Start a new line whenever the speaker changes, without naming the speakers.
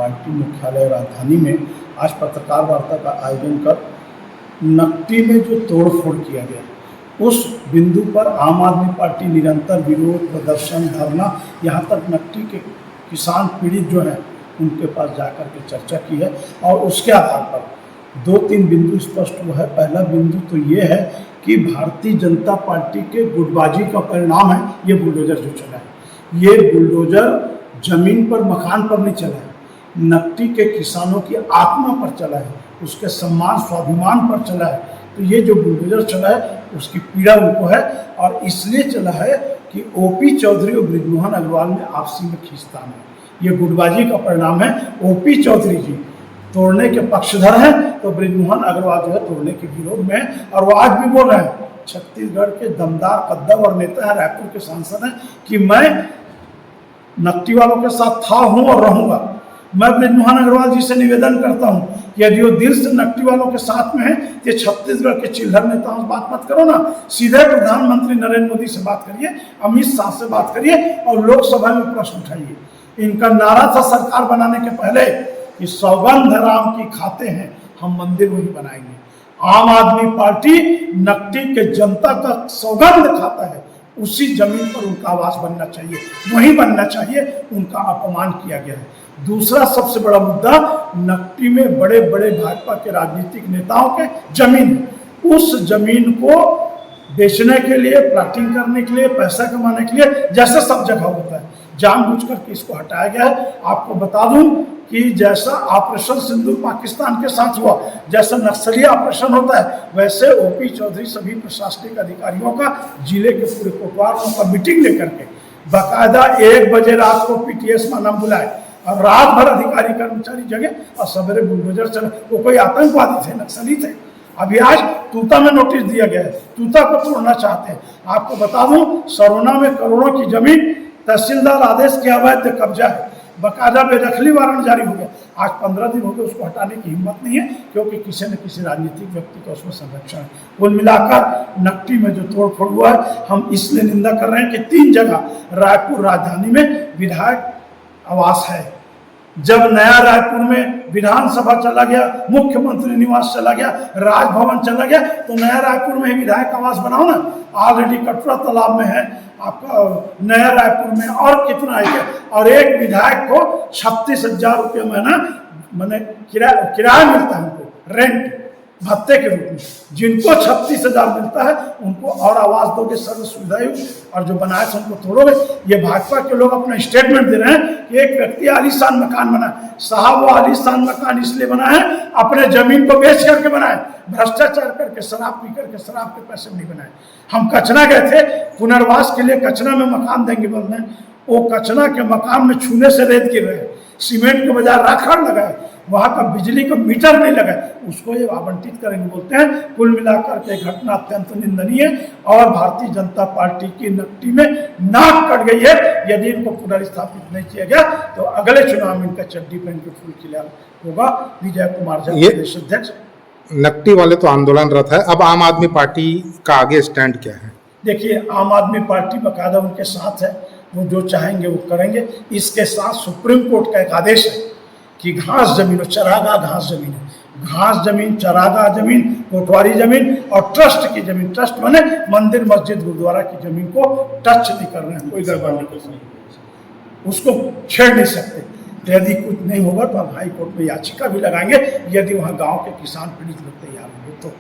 Party मुख्यालय राजधानी में आज पत्रकार वार्ता का आयोजन कर नकटी में जो तोड़फोड़ किया गया, उस बिंदु पर आम आदमी पार्टी निरंतर विरोध प्रदर्शन धरना, यहाँ तक नकटी के किसान पीड़ित जो हैं उनके पास जाकर के चर्चा की है। और उसके आधार पर 2-3 बिंदु स्पष्ट हुआ है। पहला बिंदु तो ये है कि भारतीय जनता पार्टी के गुटबाजी का परिणाम है ये बुलडोजर जो चला है। ये बुलडोजर जमीन पर, मकान पर नहीं चला है, नकटी के किसानों की आत्मा पर चला है, उसके सम्मान स्वाभिमान पर चला है। तो ये जो बुलडोजर चला है उसकी पीड़ा उनको है, और इसलिए चला है कि ओपी चौधरी और बृजमोहन अग्रवाल में आपसी में खींचतान है। ये गुटबाजी का परिणाम है। ओपी चौधरी जी तोड़ने के पक्षधर हैं, तो बृजमोहन अग्रवाल जो है तोड़ने के विरोध में है। और वो आज भी बोल रहे हैं, छत्तीसगढ़ के दमदार कद्दम और नेता है, रायपुर के सांसद हैं, कि मैं नकटी वालों के साथ था, हूँ और रहूँगा। मैं बृजमोहन अग्रवाल जी से निवेदन करता हूँ कि यदि वो दिल से नकटी वालों के साथ में है तो ये छत्तीसगढ़ के चिल्हर नेताओं से बात मत करो ना, सीधे प्रधानमंत्री नरेंद्र मोदी से बात करिए, अमित शाह से बात करिए और लोकसभा में प्रश्न उठाइए। इनका नारा था सरकार बनाने के पहले कि सौगंध राम की खाते हैं, हम मंदिर वही बनाएंगे। आम आदमी पार्टी नकटी के जनता का सौगंध खाता है, उसी जमीन पर उनका आवास बनना चाहिए, वहीं बनना चाहिए। उनका अपमान किया गया है। दूसरा सबसे बड़ा मुद्दा, नकटी में बड़े बड़े भाजपा के राजनीतिक नेताओं के जमीन है। उस जमीन को बेचने के लिए, प्लाटिंग करने के लिए, पैसा कमाने के लिए, जैसे सब जगह होता है, जानबूझकर के इसको हटाया गया है। आपको बता दूं कि जैसा ऑपरेशन सिंदूर पाकिस्तान के साथ हुआ, जैसा नक्सली ऑपरेशन होता है, वैसे ओपी चौधरी सभी प्रशासनिक अधिकारियों का, जिले के पूरे कोटवारों का मीटिंग लेकर के बाकायदा 1 बजे रात को पीटीएस माना बुलाए और रात भर अधिकारी कर्मचारी जगे और सवेरे बुलडोजर चले। वो कोई आतंकवादी थे, नक्सली थे। अभी आज तूता में नोटिस दिया गया है, तूता को तोड़ना चाहते हैं। आपको बता दूं, सरोना में करोड़ों की जमीन तहसीलदार आदेश के अवैध कब्जा है, बाकायदा बेदखली वारंट जारी हो गया। आज 15 दिन हो गए, उसको हटाने की हिम्मत नहीं है, क्योंकि किसी न किसी राजनीतिक व्यक्ति का उसमें संरक्षण है। कुल मिलाकर नकटी में जो तोड़फोड़ हुआ है, हम इसलिए निंदा कर रहे हैं कि 3 जगह रायपुर राजधानी में विधायक आवास है। जब नया रायपुर में विधानसभा चला गया, मुख्यमंत्री निवास चला गया, राजभवन चला गया, तो नया रायपुर में ही विधायक आवास बनाओ ना। ऑलरेडी कटरा तालाब में है आपका, नया रायपुर में और कितना है। और एक विधायक को 36,000 रुपये महीना मैंने किराया मिलता है, उनको रेंट भत्ते के रूप में। जिनको 36,000 मिलता है उनको और आवास दोगे, सर्व सुविधाएं, और जो बनाए थे उनको तोड़ोगे। ये भाजपा के लोग अपना स्टेटमेंट दे रहे हैं कि एक व्यक्ति आलीशान मकान बनाए। साहब, वो आलीशान मकान इसलिए बनाए अपने जमीन को बेच करके बनाए, भ्रष्टाचार करके, शराब पी करके, शराब के पैसे नहीं बनाए। हम कचना गए थे पुनर्वास के लिए, कचना में मकान देंगे बोलते हैं, वो कचना के मकान में छूने से रेत गिर रहे, सीमेंट के बजाय राखड़ लगाए, वहाँ का बिजली का मीटर नहीं लगा, उसको ये आवंटित करेंगे बोलते हैं। कुल मिलाकर के घटना अत्यंत निंदनीय और भारतीय जनता पार्टी की नकटी में नाक कट गई है। यदि इनको पुनर्स्थापित नहीं किया गया तो अगले चुनाव में इनका चड्डी पहन के फूल खिला होगा। विजय कुमार झा प्रदेश अध्यक्ष।
नकटी वाले तो आंदोलनरत है, अब आम आदमी पार्टी का आगे स्टैंड क्या है?
देखिए, आम आदमी पार्टी बाकायदा उनके साथ है, वो जो चाहेंगे वो करेंगे। इसके साथ सुप्रीम कोर्ट का एक आदेश है कि घास जमीन और चरागाह घास जमीन है, घास जमीन, चरागाह जमीन, कोटवारी जमीन और ट्रस्ट की जमीन, ट्रस्ट माने मंदिर मस्जिद गुरुद्वारा की जमीन को टच नहीं कर रहे हैं, कोई गड़बड़ नहीं कर सकते, उसको छेड़ नहीं सकते। यदि कुछ नहीं होगा तो हम हाई कोर्ट में याचिका भी लगाएंगे, यदि वहाँ गाँव के किसान पीड़ित लोग तैयार होंगे तो।